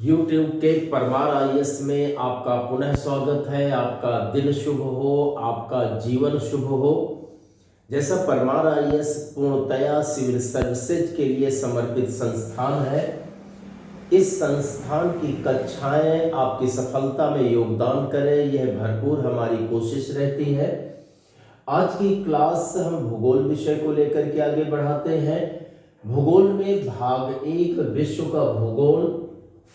YouTube के Parmar IAS में आपका पुनः स्वागत है। आपका दिन शुभ हो, आपका जीवन शुभ हो। जैसा परमार आईएएस पूर्णतया सिविल सर्विसेज के लिए समर्पित संस्थान है, इस संस्थान की कक्षाएं आपकी सफलता में योगदान करें, यह भरपूर हमारी कोशिश रहती है। आज की क्लास हम भूगोल विषय को लेकर के आगे बढ़ाते हैं। भूगोल में भाग 1 विश्व का भूगोल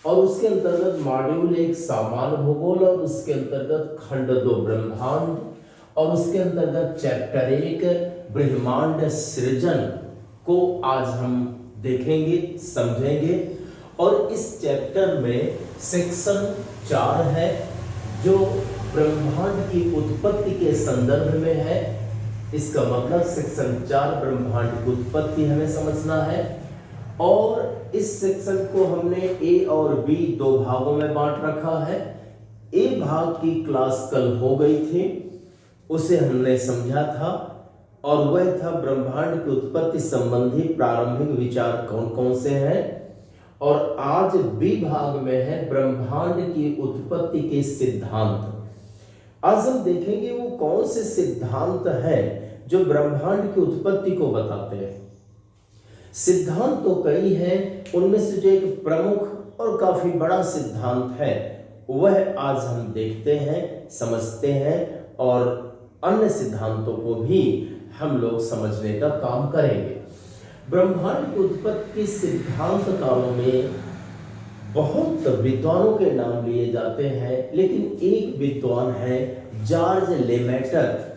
और उसके अंतर्गत मॉड्यूल 1 सामान्य भूगोल और उसके अंतर्गत खंड 2 ब्रह्मांड और उसके अंतर्गत चैप्टर 1 ब्रह्मांड सृजन को आज हम देखेंगे, समझेंगे। और इस चैप्टर में सेक्शन 4 है जो ब्रह्मांड की उत्पत्ति के संदर्भ में है। इसका मतलब सेक्शन 4 ब्रह्मांड की उत्पत्ति हमें समझना है। और इस सेक्शन को हमने ए और बी 2 भागों में बांट रखा है। ए भाग की क्लास कल हो गई थी, उसे हमने समझा था और वह था ब्रह्मांड की उत्पत्ति संबंधी प्रारंभिक विचार कौन कौन से हैं। और आज बी भाग में है ब्रह्मांड की उत्पत्ति के सिद्धांत। आज हम देखेंगे वो कौन से सिद्धांत हैं जो ब्रह्मांड की उत्पत्ति को बताते हैं। सिद्धांत तो कई हैं, उनमें से जो एक प्रमुख और काफी बड़ा सिद्धांत है वह आज हम देखते हैं, समझते हैं और अन्य सिद्धांतों को भी हम लोग समझने का काम करेंगे। ब्रह्मांड की उत्पत्ति के सिद्धांतकारों में बहुत विद्वानों के नाम लिए जाते हैं, लेकिन एक विद्वान है जॉर्ज लेमेटर।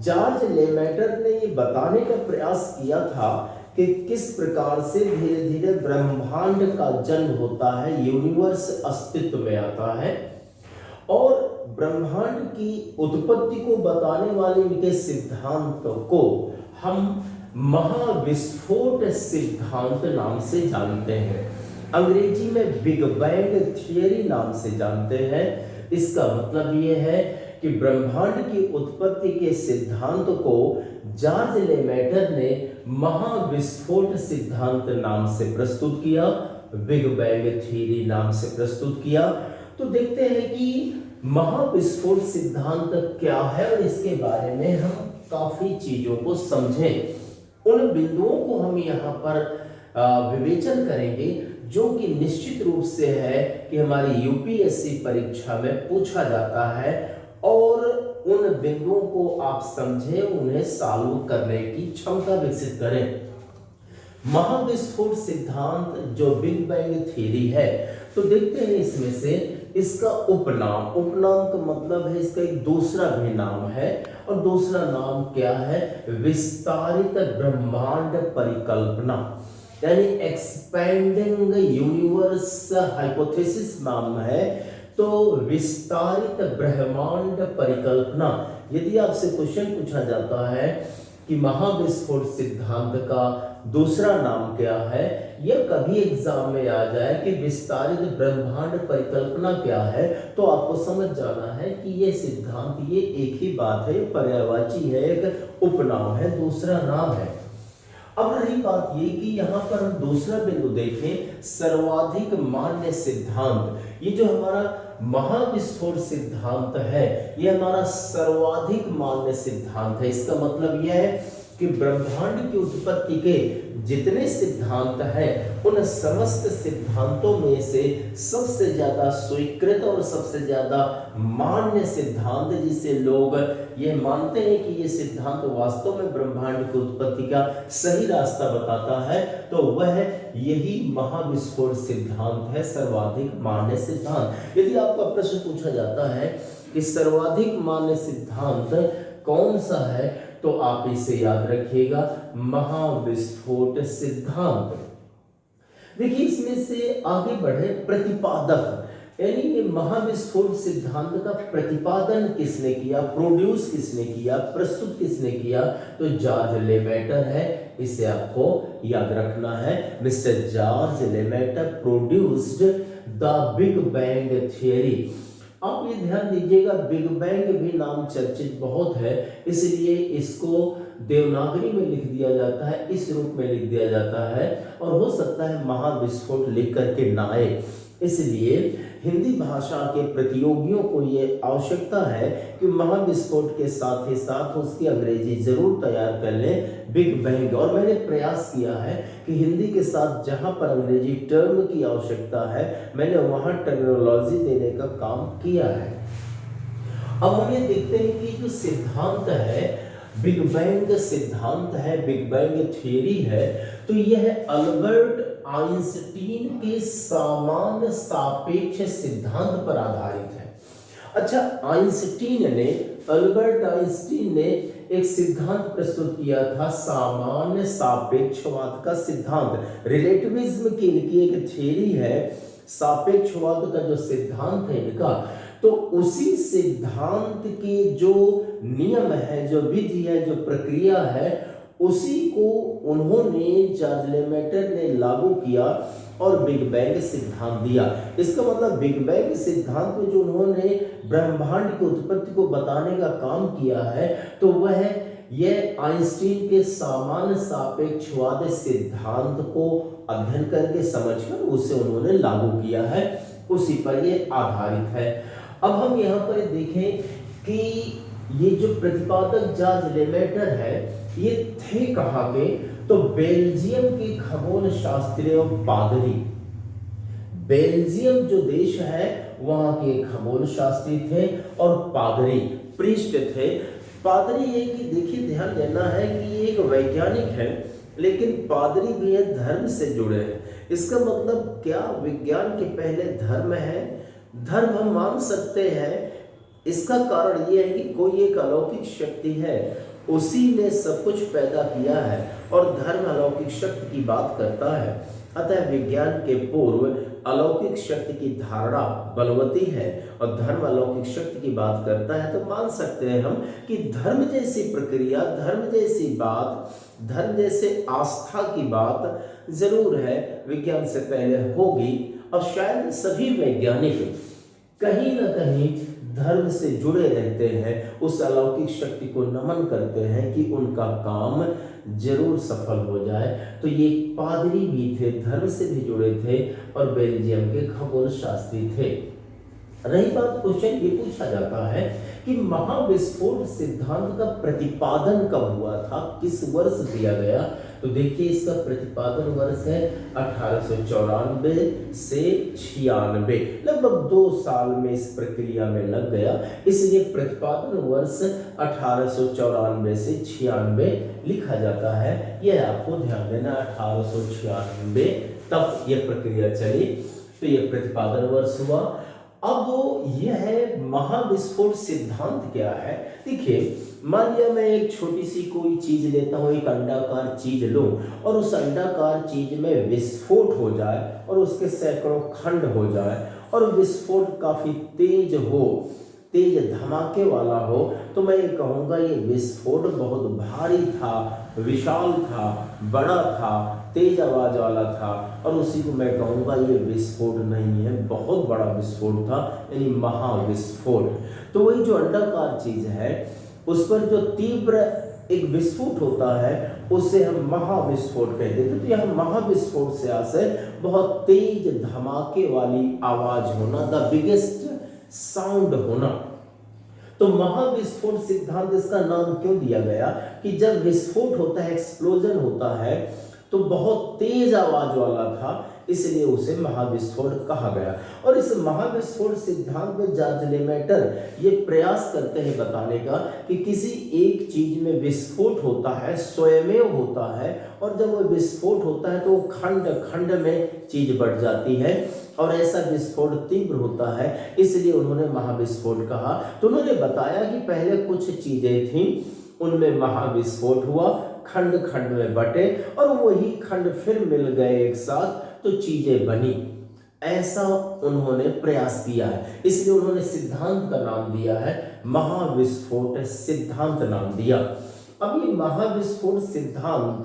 जॉर्ज लेमेटर ने ये बताने का प्रयास किया था कि किस प्रकार से धीरे धीरे ब्रह्मांड का जन्म होता है, यूनिवर्स अस्तित्व में आता है। और ब्रह्मांड की उत्पत्ति को बताने वाले इनके सिद्धांत को हम महाविस्फोट सिद्धांत नाम से जानते हैं, अंग्रेजी में बिग बैंग थियरी नाम से जानते हैं। इसका मतलब यह है कि ब्रह्मांड की उत्पत्ति के सिद्धांत को जॉर्ज लेमेटर ने महाविस्फोट सिद्धांत नाम से प्रस्तुत किया, बिग बैंग थ्योरी नाम से प्रस्तुत किया। तो देखते हैं कि महाविस्फोट सिद्धांत क्या है और इसके बारे में हम काफी चीजों को समझें। उन बिंदुओं को हम यहाँ पर विवेचन करेंगे जो कि निश्चित रूप से है कि हमारी यूपीएससी परीक्षा में पूछा जाता है और उन बिंदुओं को आप समझें, उन्हें सॉल्व करने की क्षमता विकसित करें। महाविस्फोट सिद्धांत जो बिग बैंग थ्योरी है, तो देखते हैं इसमें से इसका उपनाम का मतलब है इसका एक दूसरा भी नाम है। और दूसरा नाम क्या है? विस्तारित ब्रह्मांड परिकल्पना, यानी एक्सपेंडिंग यूनिवर्स हाइपोथेसिस नाम है। तो विस्तारित ब्रह्मांड परिकल्पना। यदि आपसे क्वेश्चन पूछा जाता है कि महाविस्फोट सिद्धांत का दूसरा नाम क्या है, यह कभी एग्जाम में आ जाए कि विस्तारित ब्रह्मांड परिकल्पना क्या है, तो आपको समझ जाना है कि यह सिद्धांत ये एक ही बात है, पर्यायवाची है, एक उपनाम है, दूसरा नाम है। अब रही बात ये कि यहाँ पर हम दूसरा बिंदु देखें, सर्वाधिक मान्य सिद्धांत। ये जो हमारा महाविस्फोट सिद्धांत है, ये हमारा सर्वाधिक मान्य सिद्धांत है। इसका मतलब यह है कि ब्रह्मांड की उत्पत्ति के जितने सिद्धांत हैं, उन समस्त सिद्धांतों में से सबसे ज्यादा स्वीकृत और सबसे ज्यादा मान्य सिद्धांत, जिसे लोग ये मानते हैं कि ये सिद्धांत वास्तव में ब्रह्मांड की उत्पत्ति का सही रास्ता बताता है, तो वह यही महाविस्फोट सिद्धांत है, सर्वाधिक मान्य सिद्धांत। यदि आपका प्रश्न पूछा जाता है कि सर्वाधिक मान्य सिद्धांत कौन सा है, तो आप इसे याद रखिएगा, महाविस्फोट सिद्धांत। देखिए इसमें से आगे बढ़े, प्रतिपादक, यानी कि महाविस्फोट सिद्धांत का प्रतिपादन किसने किया, प्रोड्यूस किसने किया, प्रस्तुत किसने किया, तो जॉर्ज लेमेटर है। इसे आपको याद रखना है। Mister George Lemaitre produced the big bang theory. आप ये ध्यान दीजिएगा, बिग बैंग भी नाम चर्चित बहुत है, इसलिए इसको देवनागरी में लिख दिया जाता है, इस रूप में लिख दिया जाता है। और हो सकता है महाविस्फोट लिख करके ना आए, इसलिए हिंदी भाषा के प्रतियोगियों को ये आवश्यकता है कि महाविस्फोट के साथ ही साथ उसकी अंग्रेजी जरूर तैयार कर लें, बिग बैंग। और मैंने प्रयास किया है कि हिंदी के साथ जहां पर अंग्रेजी टर्म की आवश्यकता है मैंने वहां टर्मिनोलॉजी देने का काम किया है। अब हम ये देखते हैं कि जो सिद्धांत है, बिग बैंग सिद्धांत है, बिग बैंग थियरी है, तो यह अल्बर्ट आइंस्टीन के समान सापेक्ष सिद्धांत पर आधारित है। अच्छा, अल्बर्ट आइंस्टीन ने एक सिद्धांत प्रस्तुत किया था, सामान्य सापेक्षवाद का सिद्धांत। रिलेटिविज्म की इनकी एक थियरी है, सापेक्षवाद का जो सिद्धांत है इनका, तो उसी सिद्धांत के जो नियम है, जो विधि है, जो प्रक्रिया है, उसी को उन्होंने जॉर्ज लेमेटर ने लागू किया और बिग बैंग सिद्धांत दिया। इसका मतलब बिग बैंग सिद्धांत में जो उन्होंने ब्रह्मांड की उत्पत्ति को बताने का काम किया है, तो वह यह आइंस्टीन के सामान्य सापेक्षवाद सिद्धांत को अध्ययन करके समझकर उसे उन्होंने लागू किया है, उसी पर यह आधारित है। अब हम यहाँ पर देखें कि ये जो प्रतिपादक जॉर्ज लेमेटर है, ये थे कहाँ के, तो बेल्जियम के खगोल शास्त्री और पादरी। बेल्जियम जो देश है वहां के खगोल शास्त्री थे और पादरी प्रीस्ट थे। पादरी ये कि देखिए ध्यान देना है कि ये एक वैज्ञानिक है, लेकिन पादरी भी है धर्म से जुड़े हैं। इसका मतलब क्या, विज्ञान के पहले धर्म है, धर्म हम मान सकते हैं। इसका कारण ये है कि कोई एक अलौकिक शक्ति है, उसी ने सब कुछ पैदा किया है और धर्म अलौकिक शक्ति की बात करता है। अतः विज्ञान के पूर्व अलौकिक शक्ति की धारणा बलवती है और धर्म अलौकिक शक्ति की बात करता है, तो मान सकते हैं हम कि धर्म जैसी प्रक्रिया, धर्म जैसी बात, धर्म जैसे आस्था की बात जरूर है, विज्ञान से पहले होगी। और शायद सभी वैज्ञानिक कहीं ना कहीं धर्म से जुड़े रहते हैं, उस अलौकिक शक्ति को नमन करते हैं कि उनका काम जरूर सफल हो जाए। तो ये पादरी भी थे, धर्म से भी जुड़े थे और बेल्जियम के खगोल शास्त्री थे। रही बात, क्वेश्चन ये पूछा जाता है कि महाविस्फोट सिद्धांत का प्रतिपादन कब हुआ था, किस वर्ष दिया गया, तो देखिए इसका प्रतिपादन वर्ष है 1894 से 96, लगभग 2 साल में इस प्रक्रिया में लग गया, इसलिए प्रतिपादन वर्ष 1894 से 96 लिखा जाता है। यह आपको ध्यान देना, 1896 तक यह प्रक्रिया चली, तो यह प्रतिपादन वर्ष हुआ। अब यह महाविस्फोट सिद्धांत क्या है, देखिए मान लिया मैं एक छोटी सी कोई चीज लेता हूँ, एक अंडाकार चीज लूं और उस अंडाकार चीज में विस्फोट हो जाए और उसके सैकड़ों खंड हो जाए और विस्फोट काफी तेज हो, तेज धमाके वाला हो, तो मैं ये कहूँगा ये विस्फोट बहुत भारी था, विशाल था, बड़ा था, तेज आवाज वाला था, और उसी को मैं कहूँगा ये विस्फोट नहीं है, बहुत बड़ा विस्फोट था, यानी महाविस्फोट। तो वही जो अंडाकार चीज है उस पर जो तीव्र एक विस्फोट होता है उससे हम महाविस्फोट कहते थे। तो यह महाविस्फोट से आशय बहुत तेज धमाके वाली आवाज होना, द बिगेस्ट साउंड होना। तो महाविस्फोट सिद्धांत इसका नाम क्यों दिया गया कि जब विस्फोट होता है, एक्सप्लोजन होता है, तो बहुत तेज आवाज वाला था, इसलिए उसे महाविस्फोट कहा गया। और इस महाविस्फोट सिद्धांत में जॉर्ज लेमेटर ये प्रयास करते हैं बताने का कि किसी एक चीज में विस्फोट होता है, स्वयमेव होता है, और जब वो विस्फोट होता है तो वो खंड खंड में चीज बढ़ जाती है और ऐसा विस्फोट तीव्र होता है, इसलिए उन्होंने महाविस्फोट कहा। तो उन्होंने बताया कि पहले कुछ चीजें थी, उनमें महाविस्फोट हुआ, खंड खंड में बटे और वही खंड फिर मिल गए एक साथ, तो चीजें बनी। ऐसा उन्होंने प्रयास किया है, इसलिए उन्होंने सिद्धांत का नाम दिया है महाविस्फोट सिद्धांत नाम दिया। अब ये महाविस्फोट सिद्धांत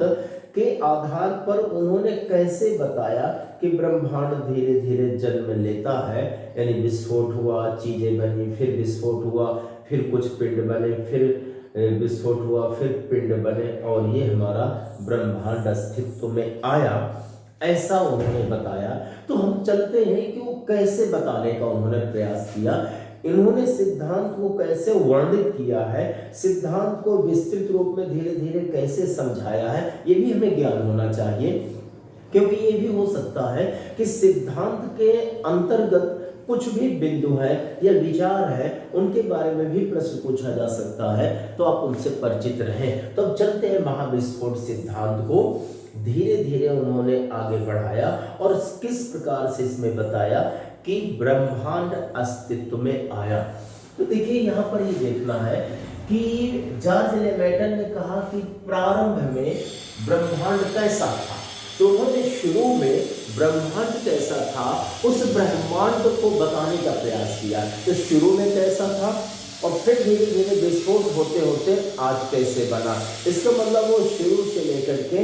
के आधार पर उन्होंने कैसे बताया कि ब्रह्मांड धीरे धीरे जन्म लेता है, यानी विस्फोट हुआ, चीजें बनी, फिर विस्फोट हुआ, फिर कुछ पिंड बने, फिर विस्फोट हुआ, फिर पिंड बने और ये हमारा ब्रह्मांड अस्तित्व में आया। ऐसा उन्होंने बताया। तो हम चलते हैं कि वो कैसे बताने का उन्होंने प्रयास किया, इन्होंने सिद्धांत को कैसे वर्णित किया है, सिद्धांत को विस्तृत रूप में धीरे धीरे कैसे समझाया है, ये भी हमें ज्ञान होना चाहिए। क्योंकि ये भी हो सकता है कि सिद्धांत के अंतर्गत कुछ भी बिंदु है या विचार है, उनके बारे में भी प्रश्न पूछा जा सकता है, तो आप उनसे परिचित रहें। तो अब चलते हैं महाविस्फोट सिद्धांत को धीरे धीरे उन्होंने आगे बढ़ाया और किस प्रकार से इसमें बताया कि ब्रह्मांड अस्तित्व में आया। तो देखिए यहाँ पर ये देखना है कि जॉर्ज लेमेटन ने कहा कि प्रारंभ में ब्रह्मांड कैसा था। तो उन्होंने शुरू में ब्रह्मांड कैसा था उस ब्रह्मांड को बताने का प्रयास किया। तो शुरू में कैसा था और फिर धीरे धीरे विस्फोट होते होते आज कैसे बना। इसका मतलब वो शुरू से लेकर के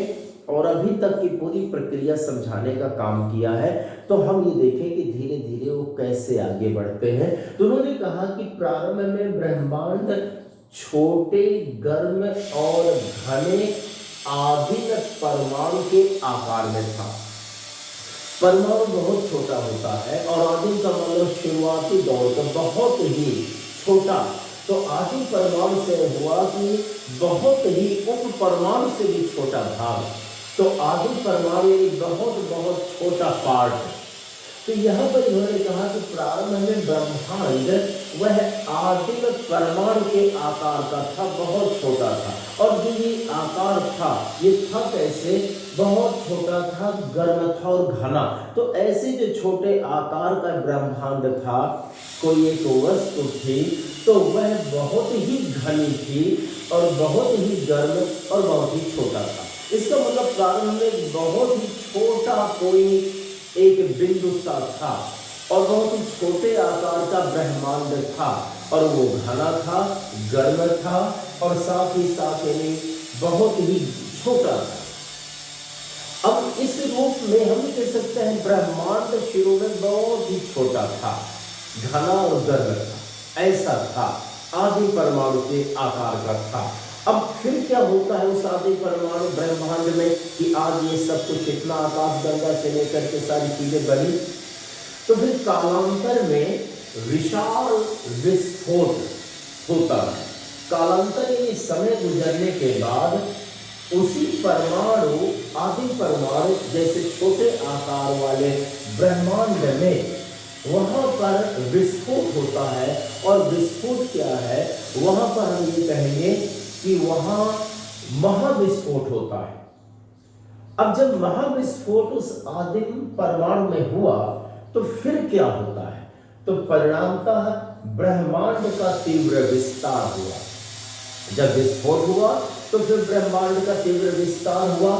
और अभी तक की पूरी प्रक्रिया समझाने का काम किया है। तो हम ये देखें कि धीरे धीरे वो कैसे आगे बढ़ते हैं। तो उन्होंने कहा कि प्रारंभ में ब्रह्मांड छोटे, गर्म और घने आदिम परमाणु के आकार में था। परमाणु बहुत छोटा होता है और आदिम का मतलब शुरुआती दौर का बहुत ही छोटा। तो आदिम परमाणु से हुआ कि बहुत ही उप परमाणु से भी छोटा भाग। तो आदिम परमाणु एक बहुत बहुत छोटा पार्ट है। तो यहाँ पर इन्होंने कहा कि प्रारंभ में ब्रह्मांड वह आदिम परमाणु के आकार का था, बहुत छोटा था। और जो ये आकार था ये था कैसे, बहुत छोटा था, गर्म था और घना। तो ऐसे जो छोटे आकार का ब्रह्मांड था, कोई एक वस्तु थी तो वह बहुत ही घनी थी और बहुत ही गर्म और बहुत ही छोटा था। इसका मतलब प्रारंभ में बहुत ही छोटा कोई एक बिंदु सा था और बहुत ही छोटे आकार का ब्रह्मांड था और वो घना था, गर्म था और साथ ही साथ यानी बहुत ही छोटा था। अब इस रूप में हम कह सकते हैं ब्रह्मांड शुरू में बहुत ही छोटा था, घना और गर्म था, ऐसा था, आदि परमाणु के आकार का था। अब फिर क्या होता है उस आदि परमाणु ब्रह्मांड में कि आज ये सब कुछ इतना आकाशगंगा से लेकर के सारी चीजें बनी। तो फिर कालांतर में विशाल विस्फोट होता है। कालांतर यानी समय गुजरने के बाद उसी परमाणु, आदि परमाणु जैसे छोटे आकार वाले ब्रह्मांड में वहां पर विस्फोट होता है। और विस्फोट क्या है, वहां पर हम ये कहेंगे कि वहां महाविस्फोट होता है। अब जब महाविस्फोट उस आदिम परमाणु में हुआ तो फिर क्या होता है, तो परिणामतः ब्रह्मांड का तीव्र विस्तार हुआ। जब विस्फोट हुआ तो फिर ब्रह्मांड का तीव्र विस्तार हुआ।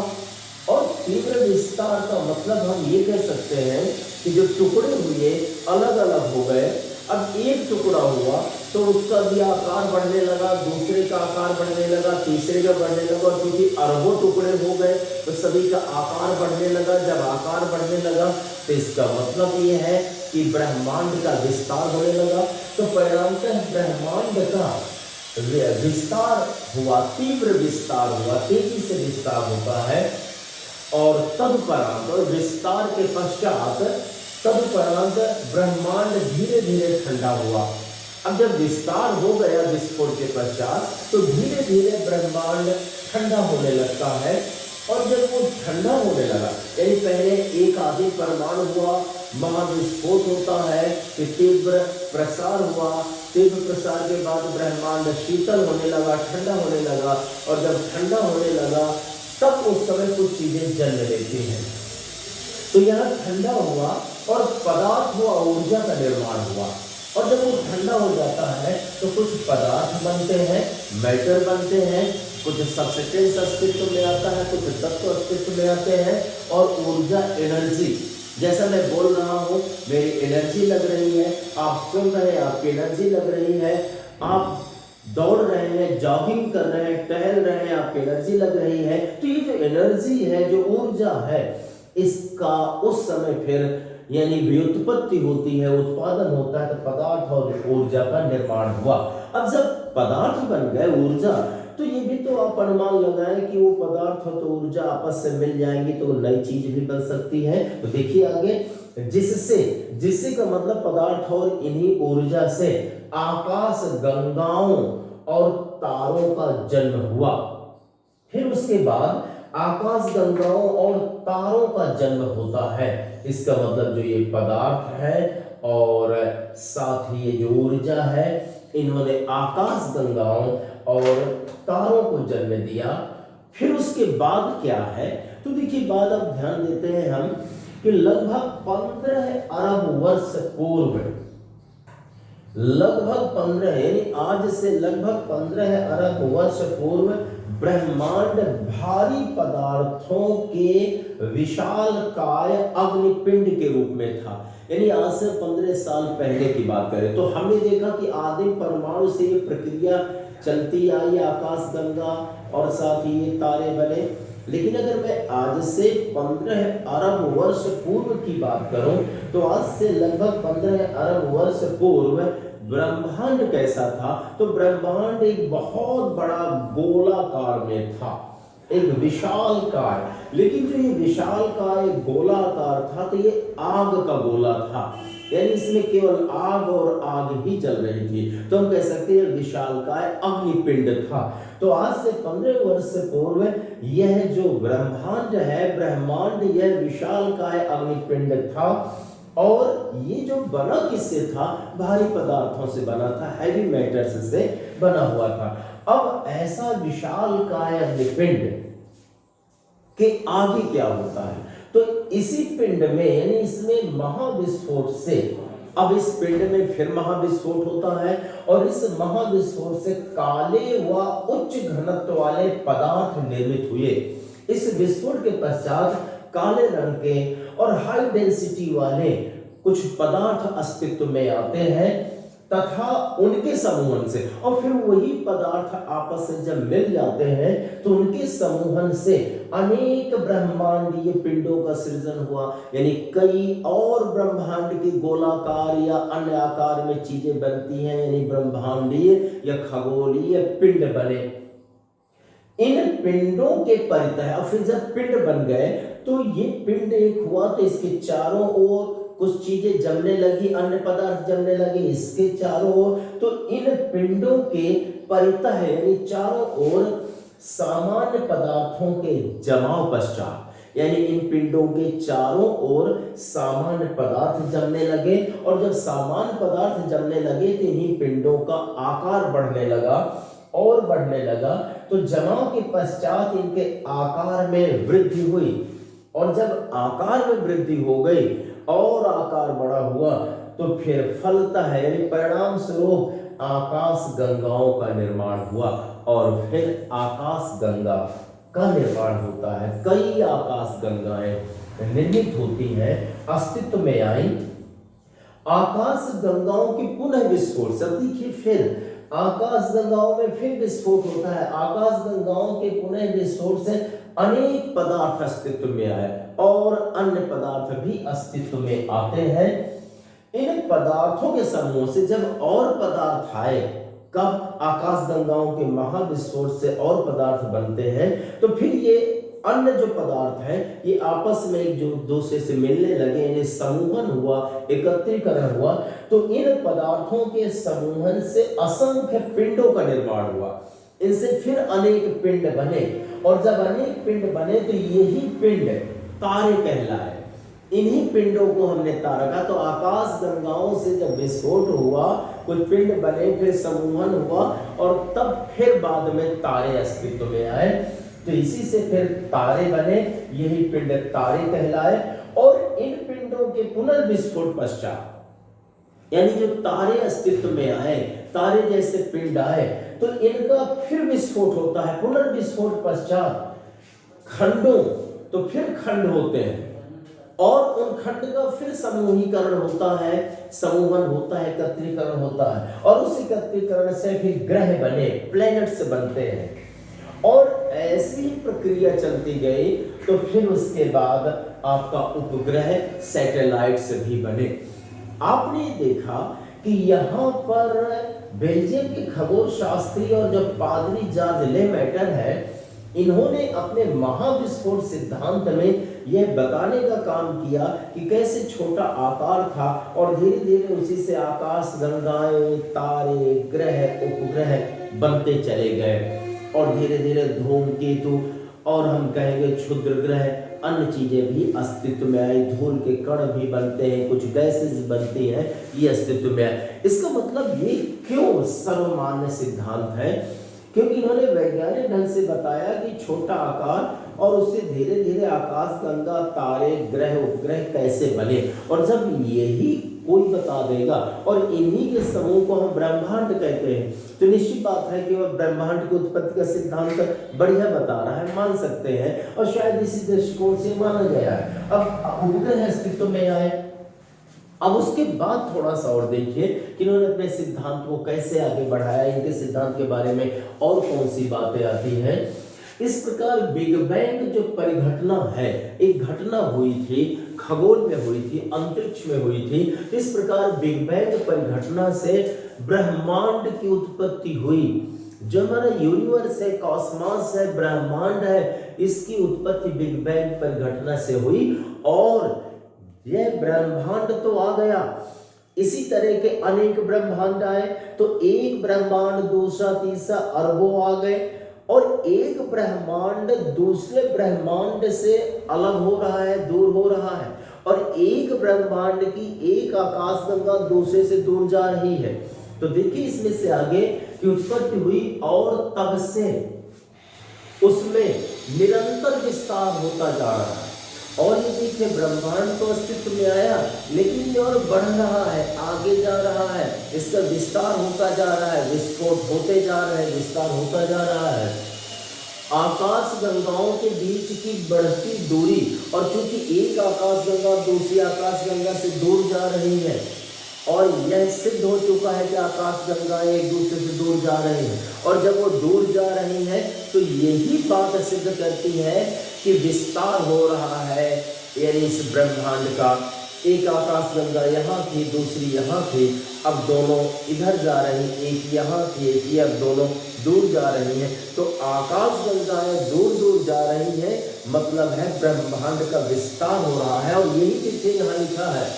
और तीव्र विस्तार का मतलब हम ये कह सकते हैं कि जो टुकड़े हुए अलग अलग हो गए। अब एक टुकड़ा हुआ तो उसका भी आकार बढ़ने लगा, दूसरे का आकार बढ़ने लगा, तीसरे का बढ़ने लगा, और क्योंकि अरबों टुकड़े हो गए तो सभी का आकार बढ़ने लगा। जब आकार बढ़ने लगा तो इसका मतलब ये है कि ब्रह्मांड का विस्तार होने लगा। तो परिणामतः ब्रह्मांड का विस्तार हुआ, तीव्र विस्तार हुआ, तेजी से विस्तार होता है। और तदुपरांत और विस्तार के पश्चात तदुपरांत ब्रह्मांड धीरे धीरे ठंडा हुआ। अब जब विस्तार हो गया विस्फोट के पश्चात तो धीरे धीरे ब्रह्मांड ठंडा होने लगता है। और जब वो ठंडा होने लगा, यानी पहले एक आदि परमाणु हुआ, महाविस्फोट होता है, फिर तीव्र प्रसार हुआ, तीव्र प्रसार के बाद ब्रह्मांड शीतल होने लगा, ठंडा होने लगा। और जब ठंडा होने लगा तब उस समय कुछ चीजें जन्म लेती हैं। तो यहाँ ठंडा हुआ और पदार्थ हुआ, ऊर्जा का निर्माण हुआ। और जब वो ठंडा हो जाता है तो कुछ पदार्थ बनते हैं, मैटर बनते हैं, कुछ सब्सटेंस अस्तित्व में आता है, कुछ तत्व अस्तित्व में आते हैं। और ऊर्जा, एनर्जी, जैसा मैं बोल रहा हूँ मेरी एनर्जी लग रही है, आप सुन रहे हैं आपकी एनर्जी लग रही है, आप दौड़ रहे हैं, जॉगिंग कर रहे हैं, टहल रहे हैं, आपकी एनर्जी लग रही है। तो ये जो एनर्जी है, जो ऊर्जा है, इसका उस समय फिर यानी व्युत्पत्ति होती है, उत्पादन होता है, तो पदार्थ और ऊर्जा का निर्माण हुआ। अब जब पदार्थ बन गए, ऊर्जा, तो ये भी तो आप अनुमान लगाएं कि वो पदार्थ तो ऊर्जा आपस से मिल जाएंगी तो नई चीज भी बन सकती है। तो देखिए आगे, जिससे का मतलब पदार्थ और इन्हीं ऊर्जा से आकाश गंगाओं और तारों का जन्म हुआ। फिर उसके बाद आकाश गंगाओं और तारों का जन्म होता है। इसका मतलब जो ये पदार्थ है और साथ ही ये जो ऊर्जा है, इन्होंने आकाश गंगाओं और तारों को जन्म दिया। फिर उसके बाद क्या है, तो देखिए बाद अब ध्यान देते हैं हम कि लगभग 15 अरब वर्ष पूर्व, लगभग 15 यानी आज से लगभग 15 अरब वर्ष पूर्व ब्रह्मांड भारी पदार्थों के विशालकाय अग्निपिंड के रूप में था। यानी आज से 15 साल पहले की बात करें तो हमने देखा कि आदिम परमाणु से ये प्रक्रिया चलती आई, आकाश गंगा और साथ ही ये तारे बने। लेकिन अगर मैं आज से 15 अरब वर्ष पूर्व की बात करूं तो आज से लगभग 15 अरब वर्ष पूर्व ब्रह्मांड कैसा था, तो ब्रह्मांड एक बहुत बड़ा गोलाकार में था, एक विशालकाय। लेकिन जो ये विशालकाय गोलाकार था तो ये आग का गोला था, यानी इसमें केवल आग और आग ही जल रही थी। तो हम कह सकते हैं विशालकाय अग्निपिंड था। तो आज से 15 वर्ष पूर्व यह जो ब्रह्मांड है, ब्रह्मांड यह विशालकाय अग्निपिंड था। और ये जो बना किससे था, भारी पदार्थों से बना था, हैवी मैटर्स से बना हुआ था। अब ऐसा विशालकाय अग्निपिंड के आगे क्या होता है, तो इसी पिंड में यानी इसमें महाविस्फोट से, अब इस पिंड में फिर महाविस्फोट होता है और इस महाविस्फोट से काले व उच्च घनत्व वाले पदार्थ निर्मित हुए। इस विस्फोट के पश्चात काले रंग के और हाई डेंसिटी वाले कुछ पदार्थ अस्तित्व में आते हैं तथा उनके समूहन से, और फिर वही पदार्थ आपस में जब मिल जाते हैं तो उनके समूहन से अनेक ब्रह्मांडीय पिंडों का सृजन हुआ। यानी कई और ब्रह्मांड के गोलाकार या अन्य आकार में चीजें बनती हैं, यानी ब्रह्मांडीय या खगोलीय पिंड बने। इन पिंडों के परितः और फिर जब पिंड बन गए तो ये पिंड एक हुआ तो इसके चारों ओर कुछ चीजें जमने लगी, अन्य पदार्थ जमने लगे इसके चारों ओर। तो इन पिंडों के परितः यानी चारों ओर सामान्य पदार्थों के जमाव पश्चात, यानी इन पिंडों के चारों ओर सामान्य पदार्थ जमने लगे, और जब सामान्य पदार्थ जमने लगे तो इन्हीं पिंडों का आकार बढ़ने लगा और बढ़ने लगा। तो जमाव के पश्चात इनके आकार में वृद्धि हुई, और जब आकार में वृद्धि हो गई और आकार बड़ा हुआ तो फिर फलता है, यानी परिणाम स्वरूप आकाश गंगाओं का निर्माण हुआ। और फिर आकाश गंगा का निर्माण होता है, कई आकाश गंगाएं निर्मित होती हैं, अस्तित्व में आई। आकाश गंगाओं की पुनः विस्फोट से, देखिए फिर आकाश गंगाओं में फिर विस्फोट होता है। आकाश गंगाओं के पुनः विस्फोट से अनेक पदार्थ अस्तित्व में आए और अन्य पदार्थ भी अस्तित्व में आते हैं। इन पदार्थों के समूह से जब और पदार्थ आए, कब आकाश गंगाओं के महाविस्फोट से और पदार्थ बनते हैं, तो फिर ये अन्य जो पदार्थ है ये आपस में एक दूसरे से मिलने लगे, यानी समूहन हुआ, एकत्रीकरण हुआ। तो इन पदार्थों के समूहन से असंख्य पिंडों का निर्माण हुआ, इनसे फिर अनेक पिंड बने, और जब अनेक पिंड बने तो यही पिंड तारे कहलाए। इन्हीं पिंडों को हमने तारा कहा। तो आकाश गंगाओं से जब विस्फोट हुआ, कुछ पिंड बने, फिर समूहन हुआ, और तब फिर बाद में तारे अस्तित्व में आए। तो इसी से फिर तारे बने, यही पिंड तारे कहलाए। और इन पिंडों के पुनर्विस्फोट पश्चात, यानी जो तारे अस्तित्व में आए, तारे जैसे पिंड आए, तो इनका फिर विस्फोट होता है। पुनर्विस्फोट पश्चात खंडों, तो फिर खंड होते हैं, और उन खंड का फिर समूहीकरण होता है, समूहन होता है, एकत्रीकरण होता है, और उस एकत्रीकरण से फिर ग्रह बने, प्लैनेट्स बनते हैं। और ऐसी प्रक्रिया चलती गई तो फिर उसके बाद आपका उपग्रह, सैटेलाइट्स भी बने। आपने देखा कि यहाँ पर बेल्जियम के खगोल शास्त्री और जो पादरी जॉर्ज लेमैटर है, इन्होंने अपने महाविस्फोट सिद्धांत में यह बताने का काम किया कि कैसे छोटा आकार था और धीरे धीरे उसी से आकाश गंगाएं, तारे, ग्रह, उपग्रह बनते चले गए और धीरे धीरे धूमकेतु और हम कहेंगे क्षुद्र ग्रह, अन्य चीजें भी अस्तित्व में आई। धूल के कण भी बनते हैं, कुछ गैसेस बनती हैं, ये अस्तित्व में आए। इसका मतलब ये क्यों सर्वमान्य सिद्धांत है? क्योंकि इन्होंने वैज्ञानिक ढंग से बताया कि छोटा आकार और उससे धीरे धीरे आकाश गंगा, तारे, ग्रह, उपग्रह कैसे बने। और जब यही कोई बता देगा और इन्हीं के समूह को हम ब्रह्मांड कहते हैं, तो निश्चित बात है कि वह ब्रह्मांड की उत्पत्ति का सिद्धांत बढ़िया बता रहा है, मान सकते हैं, और शायद इसी दृष्टिकोण से माना गया है। अब उपग्रह अस्तित्व में आए। अब उसके बाद थोड़ा सा और देखिए कि इन्होंने अपने सिद्धांत को कैसे आगे बढ़ाया, इनके सिद्धांत के बारे में और कौन सी बातें आती हैं। इस प्रकार बिग बैंग जो परिघटना है, एक घटना हुई थी, खगोल में हुई थी, अंतरिक्ष में हुई थी। इस प्रकार बिग बैंग परिघटना से ब्रह्मांड की उत्पत्ति हुई। जो हमारा यूनिवर्स है, कॉस्मॉस है, ब्रह्मांड है, इसकी उत्पत्ति बिग बैंग परिघटना से हुई और यह ब्रह्मांड तो आ गया। इसी तरह के अनेक ब्रह्मांड आए, तो एक ब्रह्मांड, दूसरा, तीसरा, अरबों आ गए और एक ब्रह्मांड दूसरे ब्रह्मांड से अलग हो रहा है, दूर हो रहा है, और एक ब्रह्मांड की एक आकाशगंगा दूसरे से दूर जा रही है। तो देखिए इसमें से आगे की उत्पत्ति हुई और तब से उसमें निरंतर विस्तार होता जा रहा है। और ये देखिए ब्रह्मांड तो अस्तित्व में आया, लेकिन ये और बढ़ रहा है, आगे जा रहा है, इसका विस्तार होता जा रहा है, विस्फोट होते जा रहे हैं, विस्तार होता जा रहा है। आकाश गंगाओं के बीच की बढ़ती दूरी, और चूंकि एक आकाश गंगा दूसरी आकाश गंगा से दूर जा रही है और यह सिद्ध हो चुका है कि आकाश गंगाएं एक दूसरे से दूर जा रही हैं, और जब वो दूर जा रही हैं तो यही बात सिद्ध करती है कि विस्तार हो रहा है। यानी इस ब्रह्मांड का एक आकाश गंगा यहाँ थी, दूसरी यहाँ थी, अब दोनों इधर जा रही, एक यहाँ थी, एक ही, अब दोनों दूर जा रही हैं। तो आकाश गंगाएं दूर दूर जा रही हैं, मतलब है ब्रह्मांड का विस्तार हो रहा है। और यही पीछे यहाँ लिखा है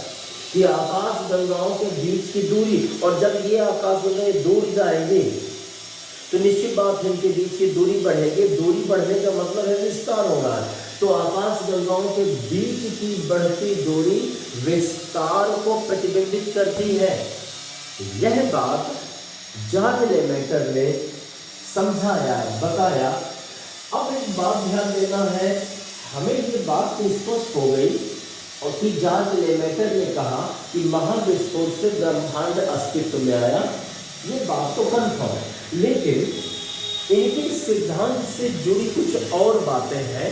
कि आकाश गंगाओं के बीच की दूरी, और जब ये आकाश गंगाएं दूर जाएंगी तो निश्चित बात है इनके बीच की दूरी बढ़ेगी। दूरी बढ़ने का मतलब है विस्तार हो रहा है। तो आकाश गंगाओं के बीच की बढ़ती दूरी विस्तार को प्रतिबिंबित करती है। यह बात जॉर्ज लेमैटर ने समझाया, बताया। अब एक बात ध्यान देना है, हमें ये बात तो स्पष्ट हो गई और कि जॉर्ज लेमैटर ने कहा कि महाविस्फोट से ब्रह्मांड अस्तित्व में आया, ये बात तो कन्फर्म है। लेकिन इनके सिद्धांत से जुड़ी कुछ और बातें हैं,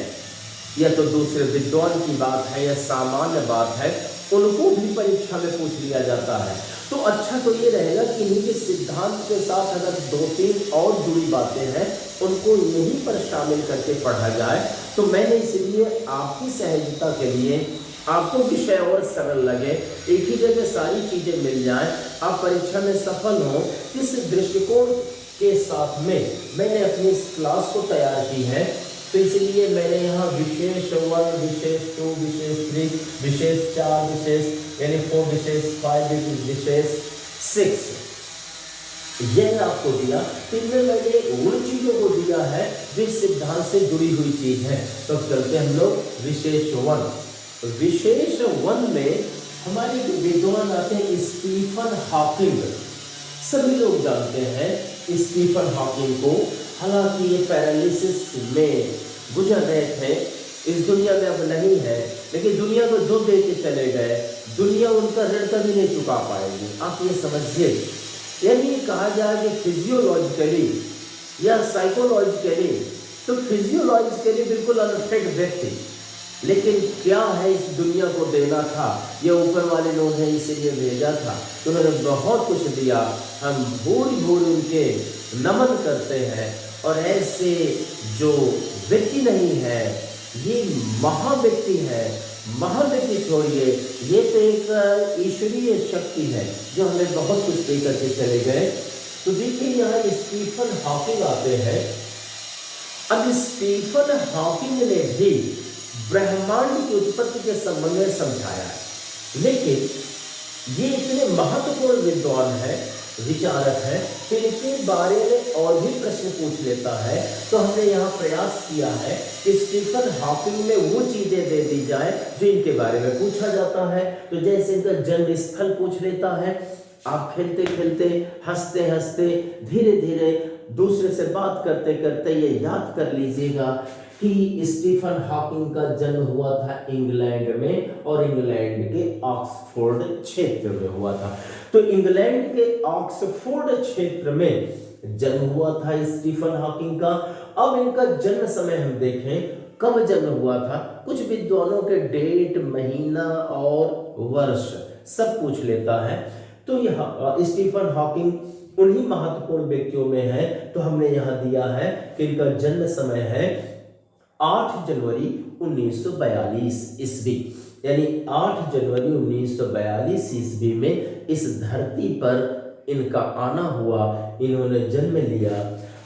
या तो दूसरे विद्वान की बात है या सामान्य बात है, उनको भी परीक्षा में पूछ लिया जाता है। तो अच्छा तो ये रहेगा कि इन्हीं के सिद्धांत के साथ अगर दो तीन और जुड़ी बातें हैं उनको यहीं पर शामिल करके पढ़ा जाए। तो मैंने इसलिए आपकी सहजता के लिए, आपको विषय और सरल लगे, एक ही जगह सारी चीजें मिल जाएं, आप परीक्षा में सफल हों, इस दृष्टिकोण के साथ में मैंने अपनी इस क्लास को तैयार की है। तो इसलिए मैंने यहाँ विशेष 1, विशेष 2, विशेष 3, विशेष 4, विशेष यानी 4, विशेष 5, विशेष 6 यह आपको दिया। इनमें मैंने उन चीजों को दिया है जिस सिद्धांत से जुड़ी हुई चीज है। तो चलते हम लोग विशेष 1। विशेष 1 में हमारे विद्वान आते हैं स्टीफन हॉकिंग। सभी लोग जानते हैं स्टीफन हॉकिंग को, हालांकि ये पैरालिसिस में गुजर रहे थे, इस दुनिया में अब नहीं है, लेकिन दुनिया को जो दे के चले गए, दुनिया उनका ऋण कभी नहीं चुका पाएगी। आप ये समझिए, यानी कहा जाए कि फिजियोलॉजिकली या साइकोलॉजिकली, तो फिजियोलॉजिकली बिल्कुल अनफिट व्यक्ति, लेकिन क्या है इस दुनिया को देना था, ये ऊपर वाले लोग हैं इसीलिए भेजा था, तो उन्होंने बहुत कुछ दिया। हम भूल भूल उनके नमन करते हैं। और ऐसे जो व्यक्ति नहीं है, ये महा व्यक्ति है, महाद्वीपीय छोड़िए, ये तो एक ईश्वरीय शक्ति है जो हमें बहुत कुछ दे करके चले गए। तो देखिए यहाँ स्टीफन हॉकिंग आते हैं। अब स्टीफन हॉकिंग ने भी ब्रह्मांड की उत्पत्ति के संबंध में समझाया है, लेकिन ये इतने महत्वपूर्ण विद्वान है, विचारक है, फिर इनके बारे में और भी प्रश्न पूछ लेता है। तो हमने यहाँ प्रयास किया है कि स्टीफन हॉकिंग में वो चीजें दे दी जाए जो इनके बारे में पूछा जाता है। तो जैसे इनका जन्म स्थल पूछ लेता है, आप खेलते खेलते, हंसते हंसते, धीरे धीरे दूसरे से बात करते करते ये याद कर लीजिएगा कि स्टीफन हॉकिंग का जन्म हुआ था इंग्लैंड में, और इंग्लैंड के ऑक्सफोर्ड क्षेत्र में हुआ था। तो इंग्लैंड के ऑक्सफोर्ड क्षेत्र में जन्म हुआ था स्टीफन हॉकिंग का। अब इनका जन्म समय हम देखें, कब जन्म हुआ था। कुछ विद्वानों के डेट, महीना और वर्ष सब पूछ लेता है। तो यह स्टीफन हॉकिंग उन्हीं महत्वपूर्ण व्यक्तियों में है। तो हमने यहां दिया है कि इनका जन्म समय है 8 जनवरी 1942 ईस्वी, यानी 8 जनवरी 1942 ईस्वी में इस धरती पर इनका आना हुआ, इन्होंने जन्म लिया।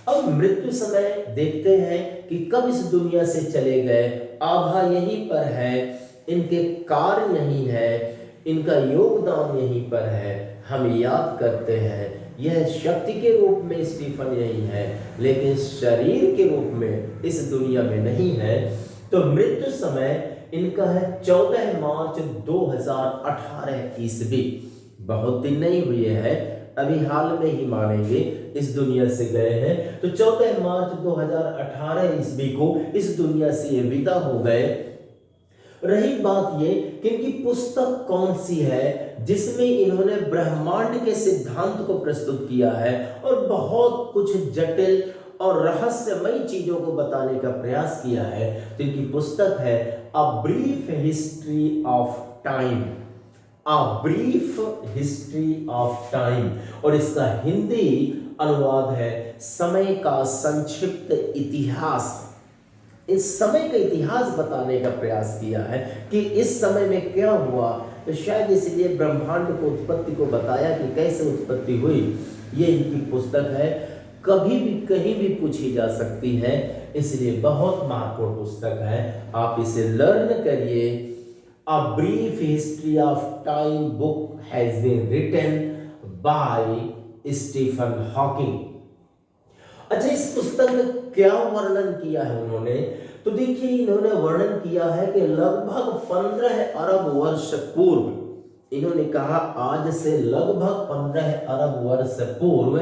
अब मृत्यु समय देखते हैं कि कब इस दुनिया से चले गए। आभा यहीं पर है, इनके कार्य यहीं है, इनका योगदान यहीं पर है। हम याद करते हैं यह शक्ति के रूप में स्टीफन यही है, लेकिन शरीर के रूप में इस दुनिया में नहीं है। तो मृत्यु समय इनका है 14 मार्च 2018 ईस्वी। बहुत दिन नहीं हुए हैं, अभी हाल में ही मानेंगे इस दुनिया से गए हैं। तो 14 मार्च 2018 ईस्वी को इस दुनिया से ये विदा हो गए। रही बात ये कि इनकी पुस्तक कौन सी है जिसमें इन्होंने ब्रह्मांड के सिद्धांत को प्रस्तुत किया है और बहुत कुछ जटिल और रहस्यमयी चीजों को बताने का प्रयास किया है। तो इनकी पुस्तक है अ brief history of time, a brief history of time, और इसका हिंदी अनुवाद है समय का संक्षिप्त इतिहास। इस समय का इतिहास बताने का प्रयास किया है कि इस समय में क्या हुआ। तो शायद इसलिए ब्रह्मांड को, उत्पत्ति को बताया कि कैसे उत्पत्ति हुई। ये इनकी पुस्तक है, कभी भी कहीं भी पूछी जा सकती है, इसलिए बहुत महत्वपूर्ण पुस्तक है। आप इसे लर्न करिए। A brief history of time book has been written by Stephen Hawking. अच्छा, इस पुस्तक में क्या वर्णन किया है उन्होंने? तो देखिए, इन्होंने वर्णन किया है कि लगभग 15 अरब वर्ष पूर्व, इन्होंने कहा आज से लगभग 15 अरब वर्ष पूर्व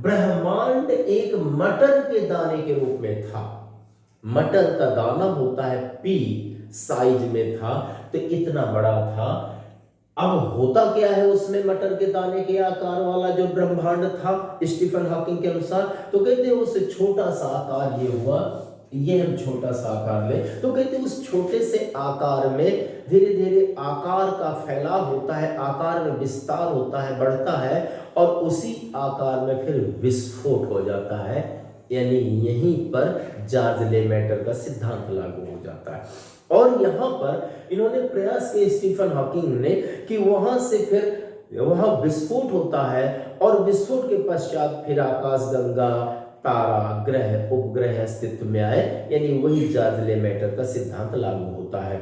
ब्रह्मांड एक मटर के दाने के रूप में था। मटर का दाना होता है पी साइज में था, तो इतना बड़ा था। अब होता क्या है उसमें, मटर के दाने के आकार वाला जो ब्रह्मांड था स्टीफन हॉकिंग के अनुसार, तो कहते हैं उससे छोटा सा आकार ये हुआ। ये हम छोटा सा आकार ले, तो कहते हैं उस छोटे से आकार में धीरे धीरे आकार का फैलाव होता है, आकार में विस्तार होता है, बढ़ता है, और उसी आकार में फिर विस्फोट हो जाता है। यानी यहीं पर जॉर्ज लेमेटर का सिद्धांत लागू हो जाता है। और यहाँ पर इन्होंने प्रयास किया स्टीफन हॉकिंग ने कि वहां से फिर वहां विस्फोट होता है, और विस्फोट के पश्चात फिर आकाशगंगा, तारा, ग्रह, उपग्रह अस्तित्व में आए। यानी वही जॉर्ज लेमेटर का सिद्धांत लागू होता है।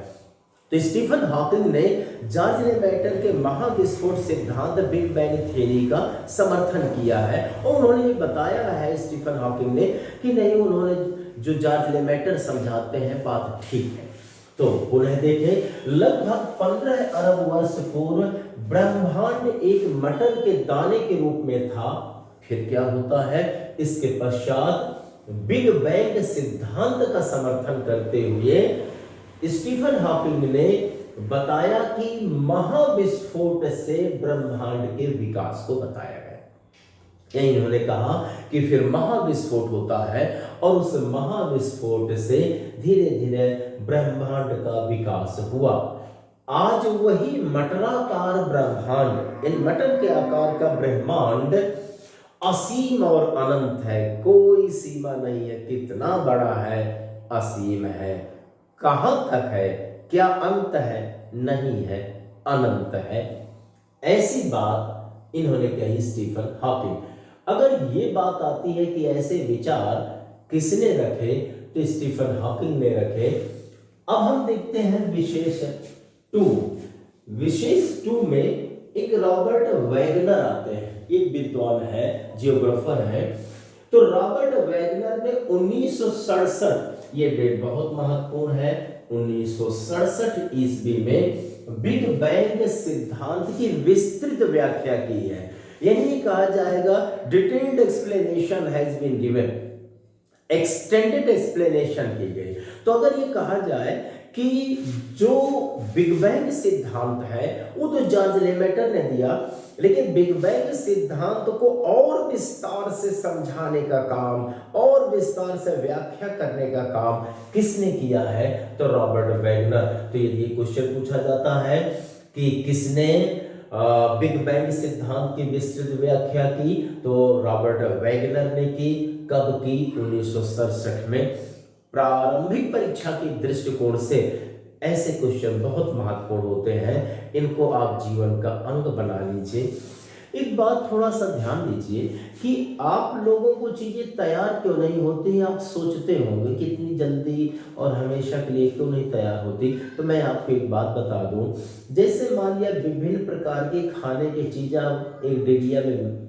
तो स्टीफन हॉकिंग ने जॉर्ज लेमेटर के महाविस्फोट सिद्धांत, बिग बैंग थ्योरी का समर्थन किया है, और उन्होंने ये बताया है स्टीफन हॉकिंग ने कि नहीं, उन्होंने जो जॉर्ज लेमेटर समझाते हैं बात ठीक है। तो पुनः देखें, लगभग 15 अरब वर्ष पूर्व ब्रह्मांड एक मटर के दाने के रूप में था। फिर क्या होता है, इसके पश्चात बिग बैंग सिद्धांत का समर्थन करते हुए स्टीफन हॉकिंग ने बताया कि महाविस्फोट से ब्रह्मांड के विकास को बताया गया। यही इन्होंने कहा कि फिर महाविस्फोट होता है, और उस महाविस्फोट से धीरे धीरे ब्रह्मांड का विकास हुआ। आज वही मटराकार ब्रह्मांड, इन मटर के आकार का ब्रह्मांड असीम और अनंत है, कोई सीमा नहीं है। कितना बड़ा है, असीम है। कहां तक है, क्या अंत है? नहीं है, अनंत है। ऐसी बात इन्होंने कही स्टीफन हॉकिंग। अगर ये बात आती है कि ऐसे विचार किसने रखे, तो स्टीफन हॉकिंग ने रखे। अब हम देखते हैं विशेष 2। विशेष 2 में एक रॉबर्ट वैगनर आते हैं, एक विद्वान है, जियोग्राफर है। तो रॉबर्ट वैगनर ने 1967, ये डेट बहुत महत्वपूर्ण है, 1967 ईस्वी में बिग बैंग सिद्धांत की विस्तृत व्याख्या की है। यानी कहा जाएगा detailed explanation has been given, extended explanation की गई। तो अगर ये कहा जाए कि जो बिग बैंग सिद्धांत है वो तो जॉर्ज लेमेटर ने दिया, लेकिन बिग बैंग सिद्धांत को और विस्तार से समझाने का काम और विस्तार से व्याख्या करने का काम किसने किया है? तो रॉबर्ट वैगनर। तो यदि क्वेश्चन पूछा जाता है कि किसने बिग बैंग सिद्धांत की विस्तृत व्याख्या की, तो रॉबर्ट वैगनर ने की। कब की? 1967 में। प्रारंभिक परीक्षा के दृष्टिकोण से ऐसे क्वेश्चन बहुत महत्वपूर्ण होते हैं, इनको आप जीवन का अंग बना लीजिए। एक बात थोड़ा सा ध्यान दीजिए कि आप लोगों को चीजें तैयार क्यों नहीं होती। आप सोचते होंगे कि इतनी जल्दी और हमेशा के लिए क्यों नहीं तैयार होती। तो मैं आपको एक बात बता दूं, जैसे मान लिया विभिन्न प्रकार के खाने की चीजें आप एक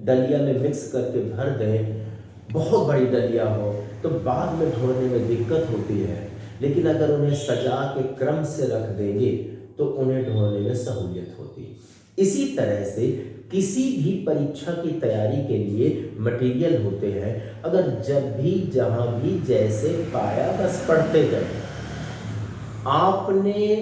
डलिया में मिक्स करके भर दें, बहुत बड़ी डलिया हो, तो बाद में ढोने में दिक्कत होती है, लेकिन अगर उन्हें सजा के क्रम से रख देंगे तो उन्हें ढोने में सहूलियत होती है। इसी तरह से किसी भी परीक्षा की तैयारी के लिए मटेरियल होते हैं, अगर जब भी जहां भी जैसे पाया बस पढ़ते गए, आपने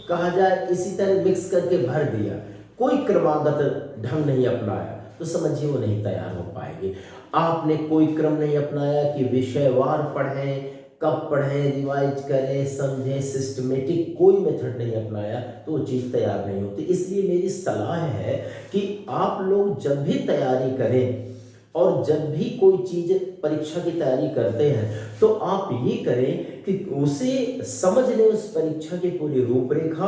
कहा जाए इसी तरह मिक्स करके भर दिया, कोई क्रमागत ढंग नहीं अपनाया, तो समझिए वो नहीं तैयार हो पाएंगे। आपने कोई क्रम नहीं अपनाया कि विषयवार पढ़ें, कब पढ़ें, रिवाइज करें, समझें, सिस्टमेटिक कोई मेथड नहीं अपनाया, तो वो चीज़ तैयार नहीं होती। इसलिए मेरी सलाह है कि आप लोग जब भी तैयारी करें और जब भी कोई चीज़ परीक्षा की तैयारी करते हैं, तो आप ये करें कि उसे समझ लें, उस परीक्षा की पूरी रूपरेखा,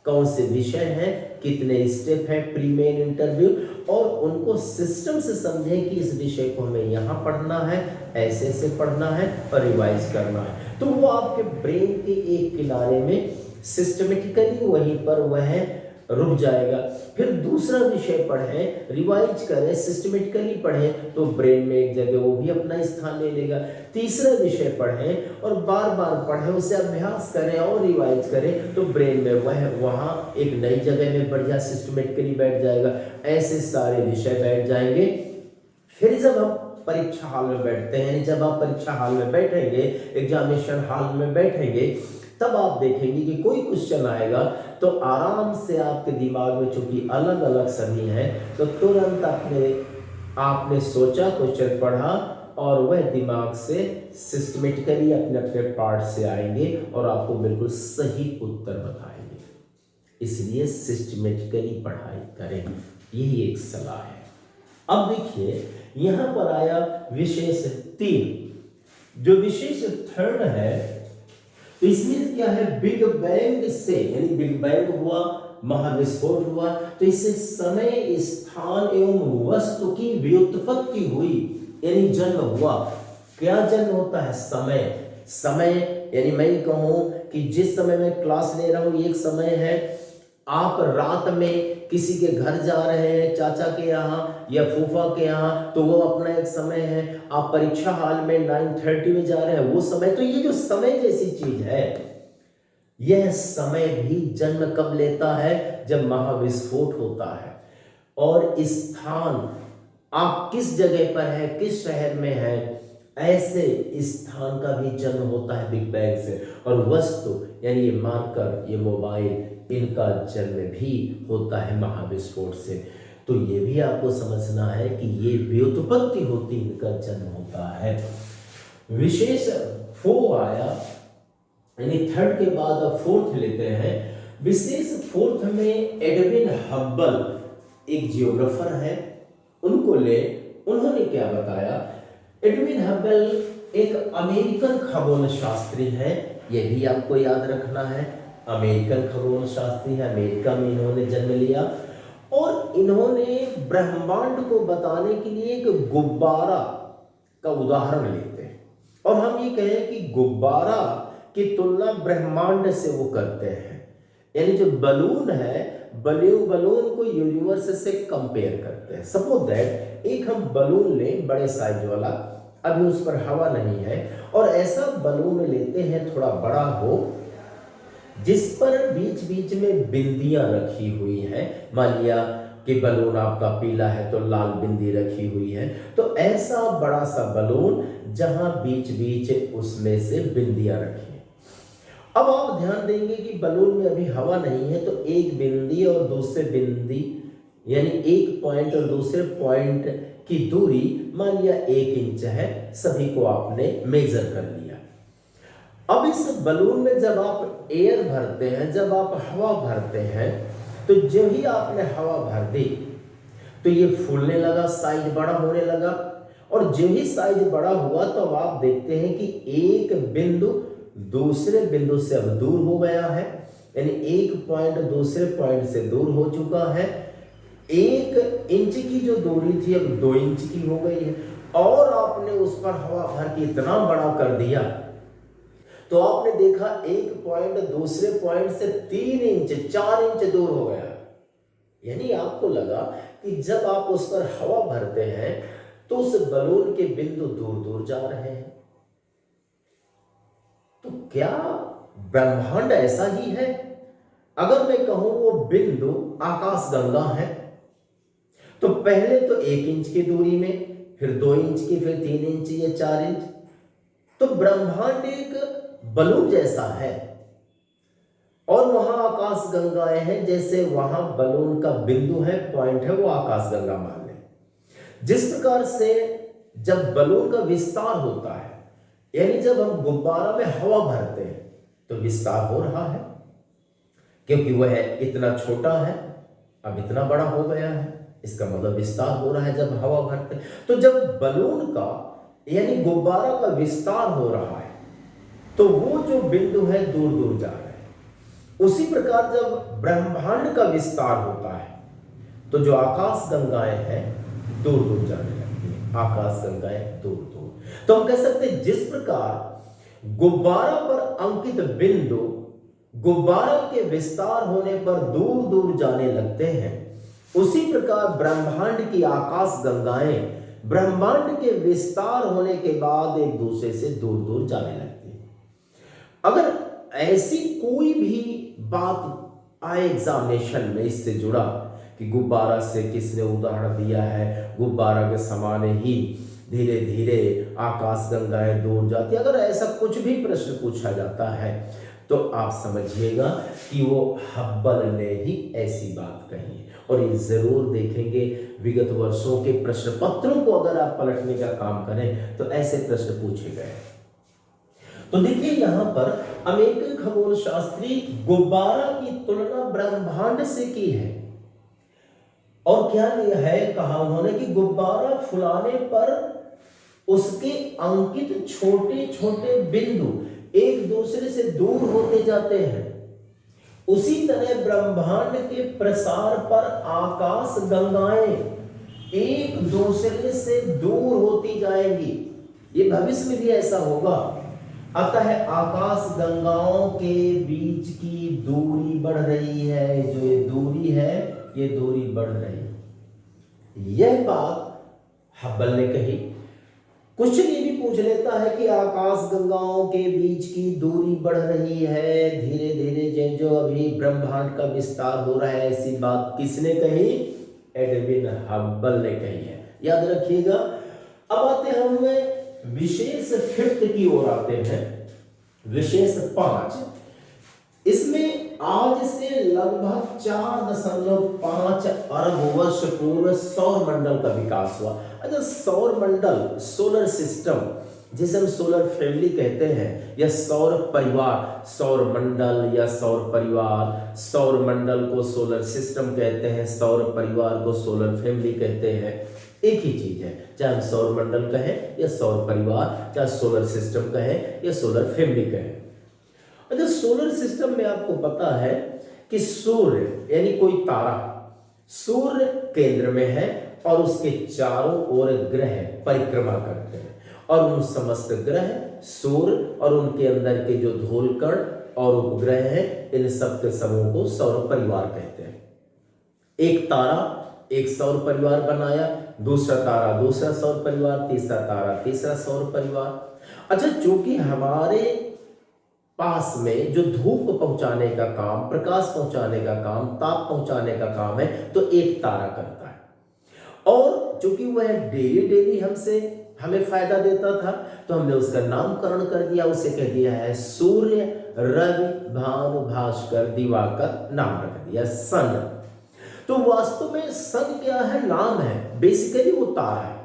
कौन से विषय हैं, कितने स्टेप हैं, प्री मेन इंटरव्यू, और उनको सिस्टम से समझें कि इस विषय को हमें यहाँ पढ़ना है, ऐसे ऐसे पढ़ना है और रिवाइज करना है। तो वो आपके ब्रेन के एक किनारे में सिस्टमेटिकली वहीं पर वह रुक जाएगा। फिर दूसरा विषय पढ़ें, रिवाइज करें, सिस्टमेटिकली पढ़ें, तो ब्रेन में एक जगह वो भी अपना स्थान ले लेगा। तीसरा विषय पढ़ें और बार बार पढ़ें, उसे अभ्यास करें और रिवाइज करें, तो ब्रेन में वह वहाँ एक नई जगह में बढ़िया सिस्टमेटिकली बैठ जाएगा। ऐसे सारे विषय बैठ जाएंगे। फिर जब हम परीक्षा हॉल में बैठते हैं, जब आप परीक्षा हॉल में बैठेंगे, एग्जामिनेशन हॉल में बैठेंगे, तब आप देखेंगे कि कोई क्वेश्चन आएगा तो आराम से आपके दिमाग में, चूंकि अलग अलग सभी हैं, तो तुरंत आपने सोचा, क्वेश्चन पढ़ा और वह दिमाग से सिस्टमेटिकली अपने अपने पार्ट से आएंगे और आपको बिल्कुल सही उत्तर बताएंगे। इसलिए सिस्टमेटिकली पढ़ाई करें, यही एक सलाह है। अब देखिए यहां पर आया विशेष 3। जो विशेष 3 है, तो इसमें क्या है, बिग बैंग से, यानी बिग बैंग हुआ, महाविस्फोट हुआ, तो इससे समय, स्थान एवं वस्तु की व्युत्पत्ति हुई, यानी जन्म हुआ। क्या जन्म होता है? समय यानी मैं कहूं कि जिस समय मैं क्लास ले रहा हूं एक समय है, आप रात में किसी के घर जा रहे हैं, चाचा के यहाँ या फूफा के यहाँ, तो वो अपना एक समय है। आप परीक्षा हॉल में 9:30 में जा रहे हैं, वो समय। तो ये जो समय जैसी चीज है, यह समय भी जन्म कब लेता है? जब महाविस्फोट होता है। और स्थान, आप किस जगह पर है, किस शहर में है, ऐसे स्थान का भी जन्म होता है बिग बैंग से। और वस्तु यानी ये मार्कर, ये मोबाइल, इनका जन्म भी होता है महाविस्फोट से। तो ये भी आपको समझना है कि ये व्युत्पत्ति होती, इनका जन्म होता है। विशेष 4 आया, यानी 3rd के बाद अब 4th लेते हैं। विशेष 4th में एडविन हब्बल, एक जियोग्राफर है, उनको ले। उन्होंने क्या बताया? एडविन हब्बल एक अमेरिकन खगोल शास्त्री है, यह भी आपको याद रखना है। अमेरिकन खगोल शास्त्री है, अमेरिका में इन्होंने जन्म लिया और इन्होंने ब्रह्मांड को बताने के लिए एक गुब्बारा का उदाहरण लेते हैं और हम ये कहें कि गुब्बारा की तुलना ब्रह्मांड से वो करते हैं, यानी जो बलून है बलून को यूनिवर्स से कंपेयर करते हैं। सपोज दैट एक हम बलून लें बड़े साइज वाला, अभी उस पर हवा नहीं है, और ऐसा बलून लेते हैं थोड़ा बड़ा हो जिस पर बीच बीच में बिंदियां रखी हुई हैं। मान लिया कि बलून आपका पीला है तो लाल बिंदी रखी हुई है, तो ऐसा बड़ा सा बलून जहां बीच बीच उसमें से बिंदियां रखी हैं। अब आप ध्यान देंगे कि बलून में अभी हवा नहीं है, तो एक बिंदी और दूसरे बिंदी यानी एक पॉइंट और दूसरे पॉइंट की दूरी मान लिया 1 इंच है, सभी को आपने मेजर कर लिया। अब इस बलून में जब आप एयर भरते हैं, जब आप हवा भरते हैं, तो जब ही आपने हवा भर दी तो ये फूलने लगा, साइज बड़ा होने लगा, और जो ही साइज बड़ा हुआ तो अब आप देखते हैं कि एक बिंदु दूसरे बिंदु से अब दूर हो गया है, यानी एक पॉइंट दूसरे पॉइंट से दूर हो चुका है। 1 इंच की जो दूरी थी अब 2 इंच की हो गई है, और आपने उस पर हवा भर के इतना बड़ा कर दिया तो आपने देखा एक पॉइंट दूसरे पॉइंट से 3 इंच 4 इंच दूर हो गया। यानी आपको लगा कि जब आप उस पर हवा भरते हैं तो उस बलून के बिंदु दूर दूर जा रहे हैं। तो क्या ब्रह्मांड ऐसा ही है? अगर मैं कहूं वो बिंदु आकाशगंगा है, तो पहले तो 1 इंच की दूरी में, फिर 2 इंच की, फिर 3 इंच या 4 इंच, तो ब्रह्मांड एक बलून जैसा है और वहां आकाशगंगाएं हैं, जैसे वहां बलून का बिंदु है, पॉइंट है, वो आकाशगंगा मान लें। जिस प्रकार से जब बलून का विस्तार होता है, यानी जब हम गुब्बारा में हवा भरते हैं तो विस्तार हो रहा है, क्योंकि वह इतना छोटा है अब इतना बड़ा हो गया है, इसका मतलब विस्तार हो रहा है जब हवा भरते हैं। तो जब बलून का यानी गुब्बारा का विस्तार हो रहा है तो वो जो बिंदु है दूर दूर जा रहे हैं। उसी प्रकार जब ब्रह्मांड का विस्तार होता है तो जो आकाशगंगाएं हैं दूर दूर जाने लगती हैं, आकाशगंगाएं दूर दूर। तो हम कह सकते हैं जिस प्रकार गुब्बारा पर अंकित बिंदु गुब्बारा के विस्तार होने पर दूर दूर जाने लगते हैं, उसी प्रकार ब्रह्मांड की आकाशगंगाएं ब्रह्मांड के विस्तार होने के बाद एक दूसरे से दूर दूर जाने लगती है। अगर ऐसी कोई भी बात आए एग्जामिनेशन में इससे जुड़ा कि गुब्बारा से किसने उदाहरण दिया है, गुब्बारा के समान ही धीरे धीरे आकाशगंगाएं दूर जाती, अगर ऐसा कुछ भी प्रश्न पूछा जाता है तो आप समझिएगा कि वो हब्बल ने ही ऐसी बात कही है। और ये जरूर देखेंगे विगत वर्षों के प्रश्न पत्रों को अगर आप पलटने का काम करें तो ऐसे प्रश्न पूछे गए। तो देखिए यहां पर अमेरिकन खगोल शास्त्री गुब्बारा की तुलना ब्रह्मांड से की है, और क्या है कहा उन्होंने कि गुब्बारा फुलाने पर उसके अंकित छोटे छोटे बिंदु एक दूसरे से दूर होते जाते हैं। उसी तरह ब्रह्मांड के प्रसार पर आकाश गंगाएं एक दूसरे से दूर होती जाएंगी। ये भविष्य में भी ऐसा होगा। अतः आकाश गंगाओं के बीच की दूरी बढ़ रही है, जो ये दूरी है ये दूरी बढ़ रही है। यह बात हब्बल ने कही। क्वेश्चन ये भी पूछ लेता है कि आकाश गंगाओं के बीच की दूरी बढ़ रही है धीरे धीरे, जो अभी ब्रह्मांड का विस्तार हो रहा है, ऐसी बात किसने कही? एडविन हब्बल ने कही है, याद रखिएगा। अब आते हैं हम विशेष 5 की ओर आते हैं, विशेष 5। इसमें आज से लगभग 4.5 अरब वर्ष पूर्व सौर मंडल का विकास हुआ। अच्छा, सौर मंडल, सोलर सिस्टम जिसे हम सोलर फैमिली कहते हैं, या सौर परिवार, सौर मंडल या सौर परिवार, सौर मंडल को सोलर सिस्टम कहते हैं, सौर परिवार को सोलर फैमिली कहते हैं, एक ही चीज है। चाहे हम सौर मंडल कहें या सौर परिवार, चाहे सोलर सिस्टम कहें या सोलर फैमिली कहें। अच्छा, सोलर सिस्टम में आपको पता है कि सूर्य यानी कोई तारा सूर्य केंद्र में है और उसके चारों ओर ग्रह परिक्रमा करते हैं, और उन समस्त ग्रह, सूर्य और उनके अंदर के जो धूलकण और उपग्रह हैं, इन सब के समूह को सौर परिवार कहते हैं। एक तारा एक सौर परिवार बनाया, दूसरा तारा दूसरा सौर परिवार, तीसरा तारा तीसरा सौर परिवार। अच्छा, चूंकि हमारे पास में जो धूप पहुंचाने का काम, प्रकाश पहुंचाने का काम, ताप पहुंचाने का काम है, तो एक तारा करता है। और चूंकि वह डेली डेली हमें फायदा देता था, तो हमने उसका नामकरण कर दिया, उसे कह दिया है सूर्य, रवि, भानु, भास्कर, दिवाकर, नाम रख दिया सन। तो वास्तव में सन क्या है? नाम है, बेसिकली वो तारा है।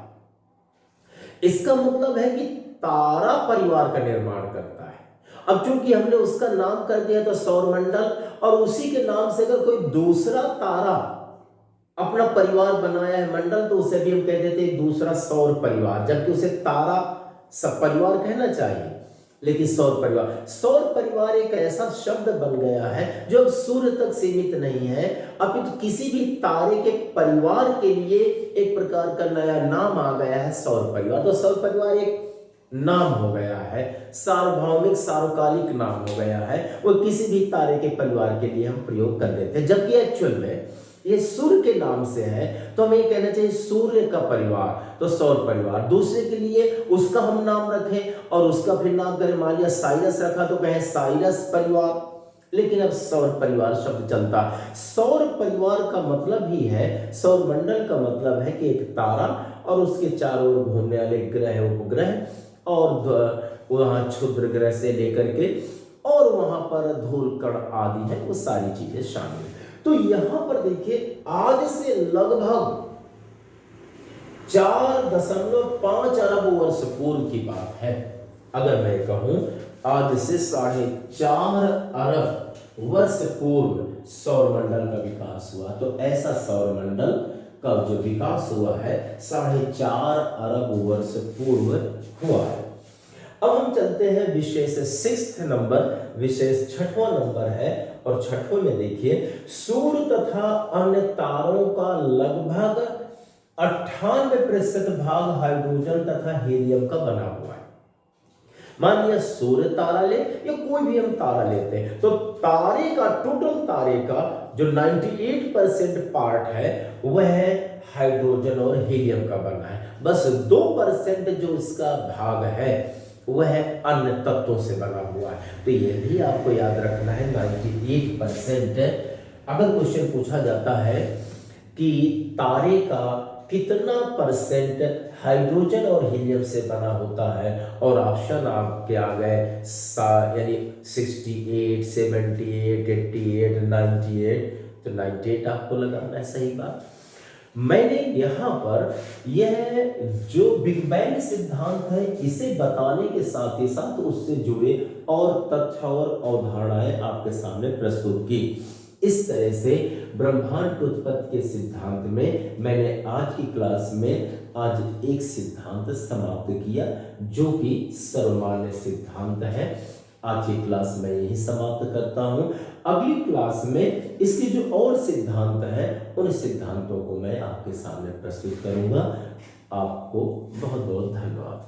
इसका मतलब है कि तारा परिवार का निर्माण करता है। अब चूंकि हमने उसका नाम कर दिया तो सौरमंडल, और उसी के नाम से अगर कोई दूसरा तारा अपना परिवार बनाया है मंडल, तो उसे भी हम कह देते हैं दूसरा सौर परिवार, जबकि उसे तारा सब परिवार कहना चाहिए, लेकिन सौर परिवार एक ऐसा शब्द बन गया है जो अब सूर्य तक सीमित नहीं है, अपितु तो किसी भी तारे के परिवार के लिए एक प्रकार का नया नाम आ गया है, सौर परिवार। तो सौर परिवार एक नाम हो गया है, सार्वभौमिक सार्वकालिक नाम हो गया है, वो किसी भी तारे के परिवार के लिए हम प्रयोग कर देते हैं। जबकि एक्चुअल में ये सूर्य के नाम से है, तो हमें कहना चाहिए सूर्य का परिवार, तो सौर परिवार। दूसरे के लिए उसका हम नाम रखें और उसका फिर नाम करें, मान लिया साइरस रखा तो कहें साइरस परिवार, लेकिन अब सौर परिवार शब्द चलता। सौर परिवार का मतलब ही है, सौर मंडल का मतलब है कि एक तारा और उसके चारों ओर घूमने वाले ग्रह, उपग्रह, और वहां क्षुद्र ग्रह से लेकर के और वहां पर धूल कण आदि है, वो सारी चीजें शामिल। तो यहां पर देखिए, आज से लगभग 4.5 अरब वर्ष पूर्व की बात है। अगर मैं कहूं आज से 4.5 अरब वर्ष पूर्व सौरमंडल का विकास हुआ, तो ऐसा सौरमंडल का जो विकास हुआ है 4.5 अरब वर्ष पूर्व हुआ है। अब हम चलते हैं विशेष 6th नंबर, विशेष 6वां नंबर है, और 6वें में देखिए, सूर्य तथा अन्य तारों का लगभग 98% भाग हाइड्रोजन तथा हीलियम का बना हुआ है। मान लिया सूर्य तारा ले या कोई भी हम तारा लेते हैं, तो तारे का, टोटल तारे का जो 98% पार्ट है वह हाइड्रोजन और हीलियम का बना है। बस 2% जो इसका भाग है वह अन्य तत्वों से बना हुआ है। तो यह भी आपको याद रखना है, 98%। अगर क्वेश्चन पूछा जाता है कि तारे का कितना परसेंट हाइड्रोजन और हीलियम से बना होता है, और ऑप्शन आपके आ गए यानी 68, 78, 88, 98, तो 98 आपको लगाना है, सही बात। मैंने यहाँ पर यह जो बिग बैंग सिद्धांत है इसे बताने के साथ ही साथ उससे जुड़े और तथ्य और अवधारणाएं आपके सामने प्रस्तुत की। इस तरह से ब्रह्मांड की उत्पत्ति के सिद्धांत में मैंने आज की क्लास में आज एक सिद्धांत समाप्त किया, जो कि सर्वमान्य सिद्धांत है। आज की क्लास में यही समाप्त करता हूं। अगली क्लास में इसके जो और सिद्धांत हैं उन सिद्धांतों को मैं आपके सामने प्रस्तुत करूंगा। आपको बहुत बहुत धन्यवाद।